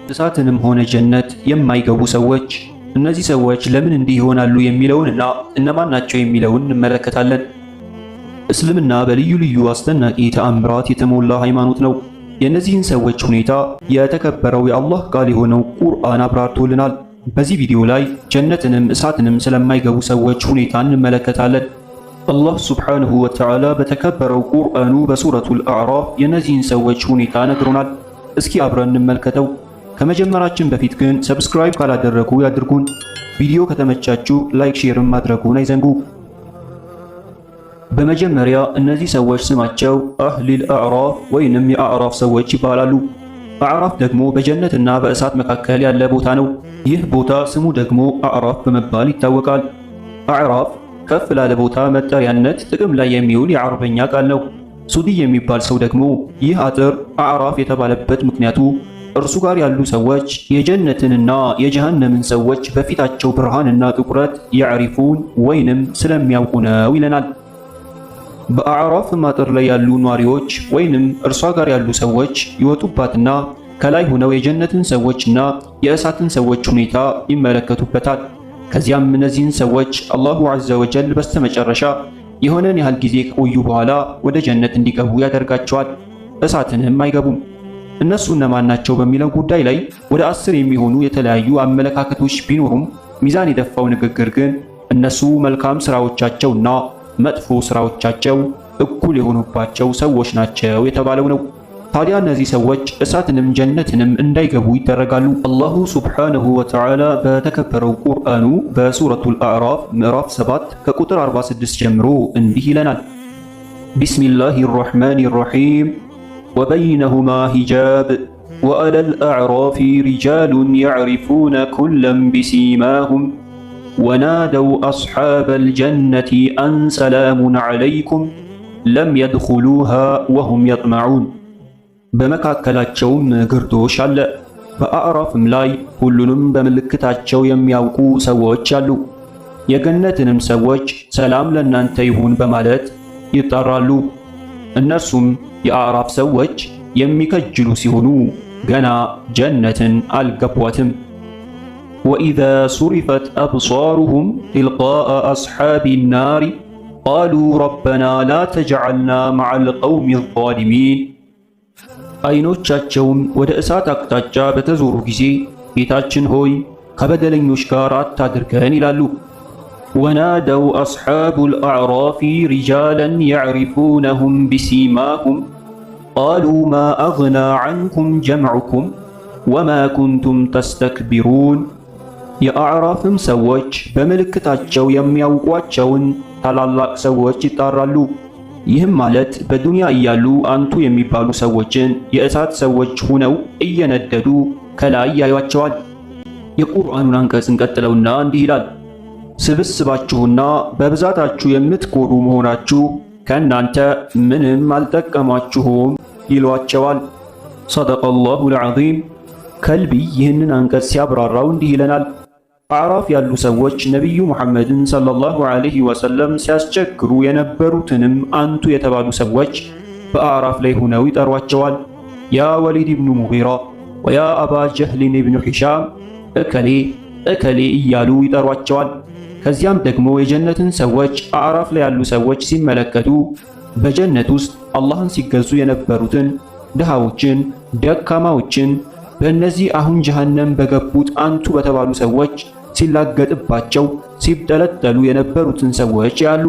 እሳትንም ሆነ ጀነት የማይገቡ ሰዎች እነዚህ ሰዎች ለምን እንዲህ ይሆናሉ የሚለውንና እነማን ናቸው የሚለውን እንመለከታለን። እስልምና በልዩ ልዩ አስደናቂ ተአምራት የተሞላ ሃይማኖት ነው። የእነዚህን ሰዎች ሁኔታ የተከበረው የአላህ ቃል የሆነው ቁርአን አብራርቶልናል። በዚህ ቪዲዮ ላይ ጀነትንም እሳትንም ስለማይገቡ ሰዎች ሁኔታ እንመለከታለን። አላህ ሱብሓነሁ ወተዓላ በተከበረው ቁርአኑ በሱረቱል አዕራፍ የእነዚህን ሰዎች ሁኔታ ነግሮናል። እስኪ አብረን እንመልከተው። ከመጀመራችን በፊት ግን ሰብስክራይብ ካላደረጉ ያድርጉን። ቪዲዮ ከተመቻችሁ ላይክ፣ ሼርም ማድረጉን አይዘንጉ። በመጀመሪያ እነዚህ ሰዎች ስማቸው አህሊል አዕራፍ ወይንም የአዕራፍ ሰዎች ይባላሉ። አዕራፍ ደግሞ በጀነትና በእሳት መካከል ያለ ቦታ ነው። ይህ ቦታ ስሙ ደግሞ አዕራፍ በመባል ይታወቃል። አዕራፍ ከፍ ላለ ቦታ መጠሪያነት ጥቅም ላይ የሚውል የአረበኛ ቃል ነው። ሱዲ የሚባል ሰው ደግሞ ይህ አጥር አዕራፍ የተባለበት ምክንያቱ እርሱ ጋር ያሉ ሰዎች የጀነትንና የጀሃነምን ሰዎች በፊታቸው ብርሃንና ጥቁረት ያዕሪፉን ወይንም ስለሚያውቁ ነው ይለናል። በአዕራፍ አጥር ላይ ያሉ ኗሪዎች ወይንም እርሷ ጋር ያሉ ሰዎች ይወጡባትና ከላይ ሆነው የጀነትን ሰዎችና የእሳትን ሰዎች ሁኔታ ይመለከቱበታል። ከዚያም እነዚህን ሰዎች አላሁ ዐዘ ወጀል በስተመጨረሻ የሆነን ያህል ጊዜ ከቆዩ በኋላ ወደ ጀነት እንዲገቡ ያደርጋቸዋል። እሳትንም አይገቡም። እነሱ እነማን ናቸው በሚለው ጉዳይ ላይ ወደ 10 የሚሆኑ የተለያዩ አመለካከቶች ቢኖሩም ሚዛን የደፋው ንግግር ግን እነሱ መልካም ስራዎቻቸውና መጥፎ ስራዎቻቸው እኩል የሆኑባቸው ሰዎች ናቸው የተባለው ነው። ታዲያ እነዚህ ሰዎች እሳትንም ጀነትንም እንዳይገቡ ይደረጋሉ። አላሁ ሱብሓነሁ ወተዓላ በተከበረው ቁርአኑ በሱረቱል አዕራፍ ምዕራፍ 7 ከቁጥር 46 ጀምሮ እንዲህ ይለናል። ቢስሚላሂር ረሕማኒር ረሒም ወበይነሁማ ሂጃብ ወዐለል አዕራፊ ሪጃሉን የዕሪፉነ ኩለን ቢሲማሁም ወናደው አስሓበል ጀነቲ አን ሰላሙን ዐለይኩም ለም የድኹሉሃ ወሁም የጥመዑን። በመካከላቸውም ግርዶሽ አለ። በአዕራፍም ላይ ሁሉንም በምልክታቸው የሚያውቁ ሰዎች አሉ። የገነትንም ሰዎች ሰላም ለእናንተ ይሁን በማለት ይጠራሉ። እነርሱም የአዕራፍ ሰዎች የሚከጅሉ ሲሆኑ ገና ጀነትን አልገቧትም። ወኢዛ ሱሪፈት አብሳሩሁም ቲልቃአ አስሓቢ ናሪ ቃሉ ረበና ላ ተጅዐልና መዐል ቀውሚ ዛሊሚን። አይኖቻቸውም ወደ እሳት አቅጣጫ በተዞሩ ጊዜ ጌታችን ሆይ ከበደለኞች ጋር አታድርገን ይላሉ። ወናደው አስሓቡል አዕራፊ ሪጃለን የዕሪፉነሁም ቢሲማሁም ቃሉ ማ አግና ዐንኩም ጀምዑኩም ወማ ኩንቱም ተስተክቢሩን። የአዕራፍም ሰዎች በምልክታቸው የሚያውቋቸውን ታላላቅ ሰዎች ይጣራሉ። ይህም ማለት በዱንያ እያሉ አንቱ የሚባሉ ሰዎችን የእሳት ሰዎች ሆነው እየነደዱ ከላይ ያዩአቸዋል። የቁርአኑን አንቀጽ እንቀጥለውና እንዲህ ይላል። ስብስባችሁና በብዛታችሁ የምትኮሩ መሆናችሁ ከእናንተ ምንም አልጠቀማችሁም ይሏቸዋል። ሰደቀላሁል ዐዚም። ከልቢ ይህንን አንቀጽ ሲያብራራው እንዲህ ይለናል። አዕራፍ ያሉ ሰዎች ነቢዩ ሙሐመድን ሰለላሁ ዐለይሂ ወሰለም ሲያስቸግሩ የነበሩትንም አንቱ የተባሉ ሰዎች በአዕራፍ ላይ ሆነው ይጠሯቸዋል። ያ ወሊድ ኢብኑ ሙጊራ ወያ አባ ጀህልን ኢብኑ ሂሻም እከሌ እከሌ እያሉ ይጠሯቸዋል። ከዚያም ደግሞ የጀነትን ሰዎች አዕራፍ ላይ ያሉ ሰዎች ሲመለከቱ በጀነት ውስጥ አላህን ሲገዙ የነበሩትን ድሃዎችን፣ ደካማዎችን በእነዚህ አሁን ጀሃነም በገቡት አንቱ በተባሉ ሰዎች ሲላገጥባቸው ሲብጠለጠሉ የነበሩትን ሰዎች ያሉ።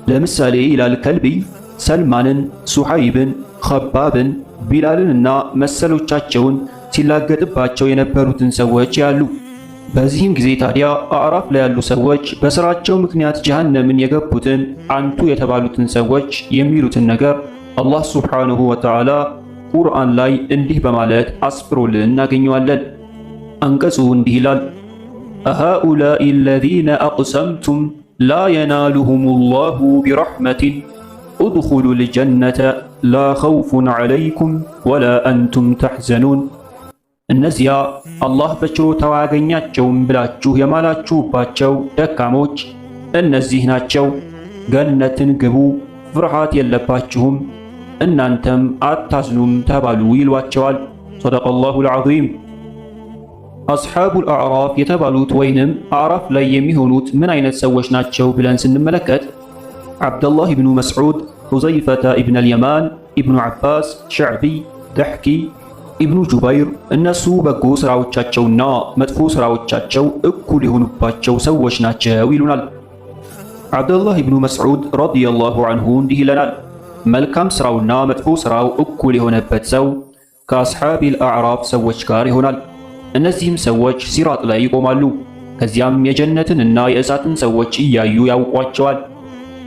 ለምሳሌ ይላል ከልቢይ ሰልማንን፣ ሱሐይብን፣ ኸባብን፣ ቢላልንና መሰሎቻቸውን ሲላገጥባቸው የነበሩትን ሰዎች ያሉ። በዚህም ጊዜ ታዲያ አዕራፍ ላይ ያሉ ሰዎች በስራቸው ምክንያት ጀሃነምን የገቡትን አንቱ የተባሉትን ሰዎች የሚሉትን ነገር አላህ ሱብሓነሁ ወተዓላ ቁርአን ላይ እንዲህ በማለት አስፍሮልን እናገኘዋለን። አንቀጹ እንዲህ ይላል። አሃኡላኢ አለዚነ አቅሰምቱም ላ የናሉሁሙላሁ ቢረሕመቲን ኡድኹሉል ጀነተ ላ ኸውፉን ዐለይኩም ወላ አንቱም ተሕዘኑን። እነዚያ አላህ በችሮታው አያገኛቸውም ብላችሁ የማላችሁባቸው ደካሞች እነዚህ ናቸው። ገነትን ግቡ፣ ፍርሃት የለባችሁም፣ እናንተም አታዝኑም ተባሉ ይሏቸዋል። ሰደቀላሁል ዐዚም። አስሓቡል አዕራፍ የተባሉት ወይንም አዕራፍ ላይ የሚሆኑት ምን አይነት ሰዎች ናቸው ብለን ስንመለከት ዓብደላህ ኢብኑ መስዑድ፣ ሁዘይፈተ ኢብን አልየማን፣ ኢብኑ ዓባስ፣ ሸዕቢ፣ ደሕኪ፣ ኢብኑ ጁበይር እነሱ በጎ ሥራዎቻቸውና መጥፎ ሥራዎቻቸው እኩል የሆኑባቸው ሰዎች ናቸው ይሉናል። ዓብደላህ ኢብኑ መስዑድ ረዲየላሁ ዐንሁ እንዲህ ይለናል፣ መልካም ሥራውና መጥፎ ሥራው እኩል የሆነበት ሰው ከአስሓቢል አዕራፍ ሰዎች ጋር ይሆናል። እነዚህም ሰዎች ሲራጥ ላይ ይቆማሉ። ከዚያም የጀነትንና የእሳትን ሰዎች እያዩ ያውቋቸዋል።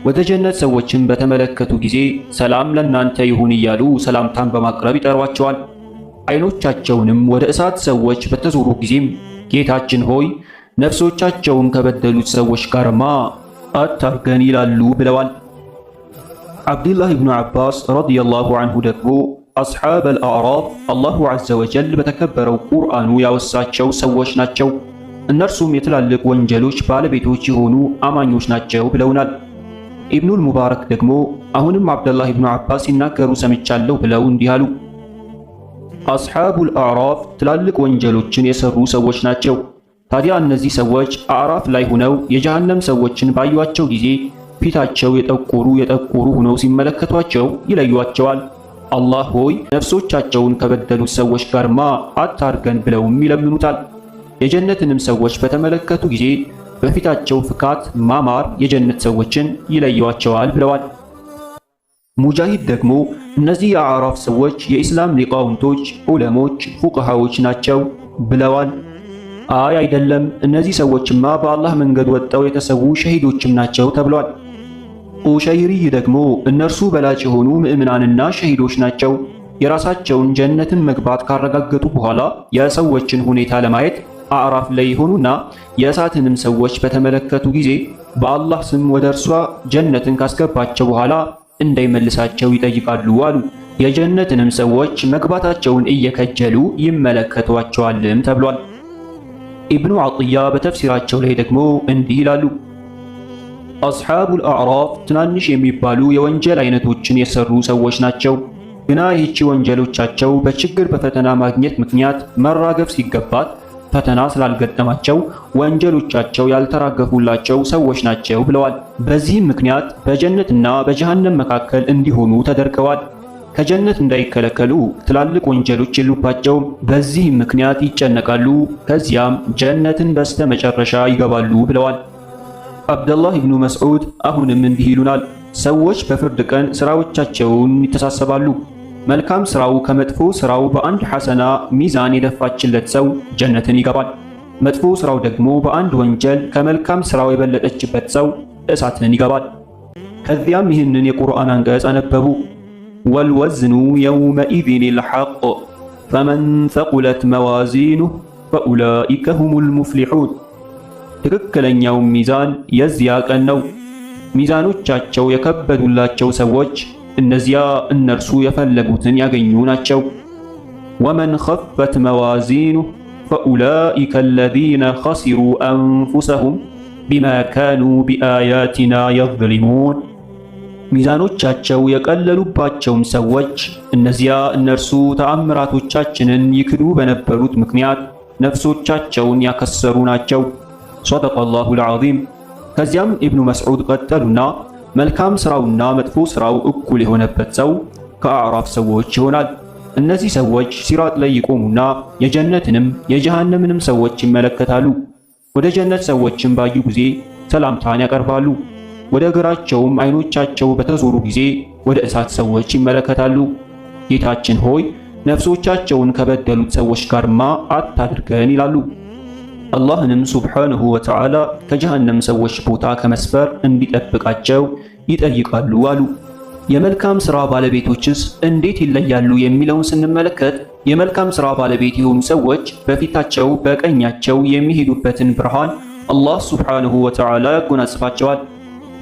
ወደ ጀነት ሰዎችን በተመለከቱ ጊዜ ሰላም ለእናንተ ይሁን እያሉ ሰላምታን በማቅረብ ይጠሯቸዋል። አይኖቻቸውንም ወደ እሳት ሰዎች በተዞሩ ጊዜም ጌታችን ሆይ ነፍሶቻቸውን ከበደሉት ሰዎች ጋርማ አታርገን ይላሉ ብለዋል። ዓብዱላህ ኢብኑ ዓባስ ረዲየላሁ ዐንሁ ደግሞ አስሓበል አዕራፍ አላሁ ዐዘ ወጀል በተከበረው ቁርአኑ ያወሳቸው ሰዎች ናቸው። እነርሱም የትላልቅ ወንጀሎች ባለቤቶች የሆኑ አማኞች ናቸው ብለውናል። ኢብኑል ሙባረክ ደግሞ አሁንም ዓብዱላህ ኢብኑ ዓባስ ሲናገሩ ሰምቻለሁ ብለው እንዲህ አሉ። አስሓቡል አዕራፍ ትላልቅ ወንጀሎችን የሰሩ ሰዎች ናቸው። ታዲያ እነዚህ ሰዎች አዕራፍ ላይ ሆነው የጀሃነም ሰዎችን ባዩአቸው ጊዜ ፊታቸው የጠቆሩ ሆነው ሲመለከቷቸው ይለዩአቸዋል። አላህ ሆይ ነፍሶቻቸውን ከበደሉት ሰዎች ጋርማ አታርገን ብለውም ይለምኑታል። የጀነትንም ሰዎች በተመለከቱ ጊዜ በፊታቸው ፍካት ማማር የጀነት ሰዎችን ይለዩአቸዋል ብለዋል። ሙጃሂድ ደግሞ እነዚህ የአዕራፍ ሰዎች የኢስላም ሊቃውንቶች፣ ዑለሞች፣ ፉቅሃዎች ናቸው ብለዋል። አይ አይደለም፣ እነዚህ ሰዎችማ በአላህ መንገድ ወጥተው የተሰዉ ሸሂዶችም ናቸው ተብሏል። ኡሸይሪይ ደግሞ እነርሱ በላጭ የሆኑ ምእምናንና ሸሂዶች ናቸው። የራሳቸውን ጀነትን መግባት ካረጋገጡ በኋላ የሰዎችን ሁኔታ ለማየት አዕራፍ ላይ የሆኑና የእሳትንም ሰዎች በተመለከቱ ጊዜ በአላህ ስም ወደ እርሷ ጀነትን ካስገባቸው በኋላ እንዳይመልሳቸው ይጠይቃሉ አሉ። የጀነትንም ሰዎች መግባታቸውን እየከጀሉ ይመለከቷቸዋልም ተብሏል። ኢብኑ ዐጥያ በተፍሲራቸው ላይ ደግሞ እንዲህ ይላሉ። አስሓቡል አዕራፍ ትናንሽ የሚባሉ የወንጀል አይነቶችን የሰሩ ሰዎች ናቸው። ግና ይህቺ ወንጀሎቻቸው በችግር በፈተና ማግኘት ምክንያት መራገፍ ሲገባት ፈተና ስላልገጠማቸው ወንጀሎቻቸው ያልተራገፉላቸው ሰዎች ናቸው ብለዋል። በዚህም ምክንያት በጀነትና በጀሃነም መካከል እንዲሆኑ ተደርገዋል። ከጀነት እንዳይከለከሉ ትላልቅ ወንጀሎች የሉባቸውም። በዚህም ምክንያት ይጨነቃሉ። ከዚያም ጀነትን በስተመጨረሻ ይገባሉ ብለዋል። ዓብደላህ ኢብኑ መስዑድ አሁንም እንዲህ ይሉናል፣ ሰዎች በፍርድ ቀን ሥራዎቻቸውን ይተሳሰባሉ። መልካም ሥራው ከመጥፎ ሥራው በአንድ ሐሰና ሚዛን የደፋችለት ሰው ጀነትን ይገባል። መጥፎ ሥራው ደግሞ በአንድ ወንጀል ከመልካም ሥራው የበለጠችበት ሰው እሳትን ይገባል። ከዚያም ይህንን የቁርአን አንቀጽ አነበቡ። ወልወዝኑ የውመኢዚኒል ሐቅ ፈመን ተቁለት መዋዚኑሁ ፈኡላኢከ ሁሙል ሙፍሊሑን። ትክክለኛው ሚዛን የዚያ ቀን ነው። ሚዛኖቻቸው የከበዱላቸው ሰዎች እነዚያ እነርሱ የፈለጉትን ያገኙ ናቸው። ወመን ኸፈት መዋዚኑሁ ፈኡላኢከ አለዚነ ኸሲሩ አንፉሰሁም ቢማ ካኑ ቢአያቲና የዝሊሙን። ሚዛኖቻቸው የቀለሉባቸውም ሰዎች እነዚያ እነርሱ ተአምራቶቻችንን ይክዱ በነበሩት ምክንያት ነፍሶቻቸውን ያከሰሩ ናቸው። ሰደቀላሁል ዐዚም። ከዚያም ኢብኑ መስዑድ ቀጠሉና መልካም ሥራውና መጥፎ ሥራው እኩል የሆነበት ሰው ከአዕራፍ ሰዎች ይሆናል። እነዚህ ሰዎች ሲራጥ ላይ ይቆሙና የጀነትንም የጀሃነምንም ሰዎች ይመለከታሉ። ወደ ጀነት ሰዎችን ባዩ ጊዜ ሰላምታን ያቀርባሉ። ወደ ግራቸውም አይኖቻቸው በተዞሩ ጊዜ ወደ እሳት ሰዎች ይመለከታሉ። ጌታችን ሆይ ነፍሶቻቸውን ከበደሉት ሰዎች ጋርማ አታድርገን ይላሉ። አላህንም ሱብሓነሁ ወተዓላ ከጀሃነም ሰዎች ቦታ ከመስፈር እንዲጠብቃቸው ይጠይቃሉ አሉ። የመልካም ሥራ ባለቤቶችስ እንዴት ይለያሉ የሚለውን ስንመለከት የመልካም ሥራ ባለቤት የሆኑ ሰዎች በፊታቸው በቀኛቸው የሚሄዱበትን ብርሃን አላህ ሱብሓነሁ ወተዓላ ያጎናጽፋቸዋል።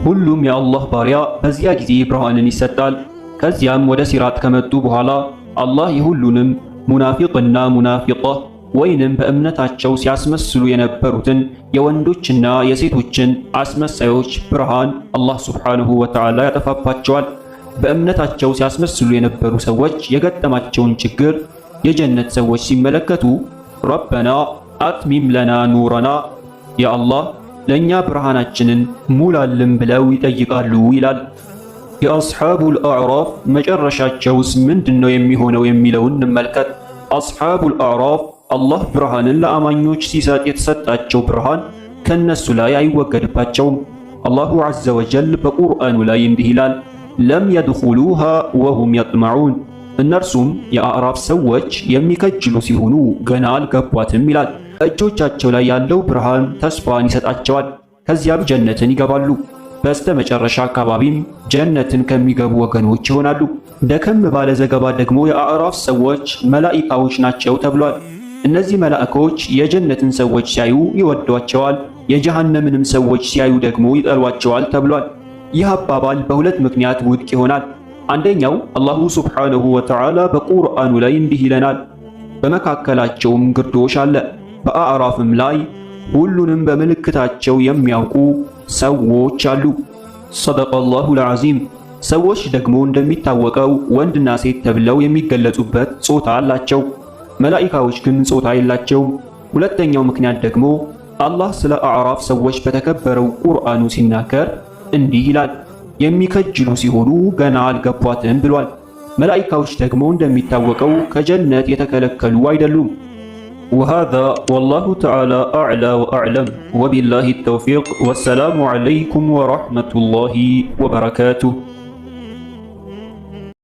ሁሉም የአላህ ባሪያ በዚያ ጊዜ ብርሃንን ይሰጣል። ከዚያም ወደ ሲራጥ ከመጡ በኋላ አላህ የሁሉንም ሙናፊቅና ሙናፊቃ ወይንም በእምነታቸው ሲያስመስሉ የነበሩትን የወንዶችና የሴቶችን አስመሳዮች ብርሃን አላህ ሱብሓነሁ ወተዓላ ያጠፋባቸዋል። በእምነታቸው ሲያስመስሉ የነበሩ ሰዎች የገጠማቸውን ችግር የጀነት ሰዎች ሲመለከቱ ረበና አትሚም ለና ኑረና፣ ያ አላህ ለእኛ ብርሃናችንን ሙላልን ብለው ይጠይቃሉ ይላል። የአስሓቡል አዕራፍ መጨረሻቸውስ ምንድነው የሚሆነው የሚለውን እንመልከት። አስሓቡል አዕራፍ አላህ ብርሃንን ለአማኞች ሲሰጥ የተሰጣቸው ብርሃን ከነሱ ላይ አይወገድባቸውም። አላሁ ዐዘ ወጀል በቁርአኑ ላይ እንዲህ ይላል፣ ለም የድኹሉሃ ወሁም የጥመዑን፣ እነርሱም የአዕራፍ ሰዎች የሚከጅሉ ሲሆኑ ገና አልገቧትም ይላል። እጆቻቸው ላይ ያለው ብርሃን ተስፋን ይሰጣቸዋል። ከዚያም ጀነትን ይገባሉ። በስተ መጨረሻ አካባቢም ጀነትን ከሚገቡ ወገኖች ይሆናሉ። ደከም ባለ ዘገባ ደግሞ የአዕራፍ ሰዎች መላኢካዎች ናቸው ተብሏል። እነዚህ መላእኮች የጀነትን ሰዎች ሲያዩ ይወዷቸዋል፣ የጀሃነምንም ሰዎች ሲያዩ ደግሞ ይጠሏቸዋል ተብሏል። ይህ አባባል በሁለት ምክንያት ውድቅ ይሆናል። አንደኛው አላሁ ሱብሓነሁ ወተዓላ በቁርአኑ ላይ እንዲህ ይለናል፣ በመካከላቸውም ግርዶሽ አለ፣ በአዕራፍም ላይ ሁሉንም በምልክታቸው የሚያውቁ ሰዎች አሉ። ሰደቀላሁል ዐዚም። ሰዎች ደግሞ እንደሚታወቀው ወንድና ሴት ተብለው የሚገለጹበት ጾታ አላቸው። መላኢካዎች ግን ጾታ የላቸውም። ሁለተኛው ምክንያት ደግሞ አላህ ስለ አዕራፍ ሰዎች በተከበረው ቁርአኑ ሲናገር እንዲህ ይላል፣ የሚከጅሉ ሲሆኑ ገና አልገቧትም ብሏል። መላኢካዎች ደግሞ እንደሚታወቀው ከጀነት የተከለከሉ አይደሉም። وهذا والله تعالى أعلى وأعلم وبالله التوفيق والسلام عليكم ورحمة الله وبركاته.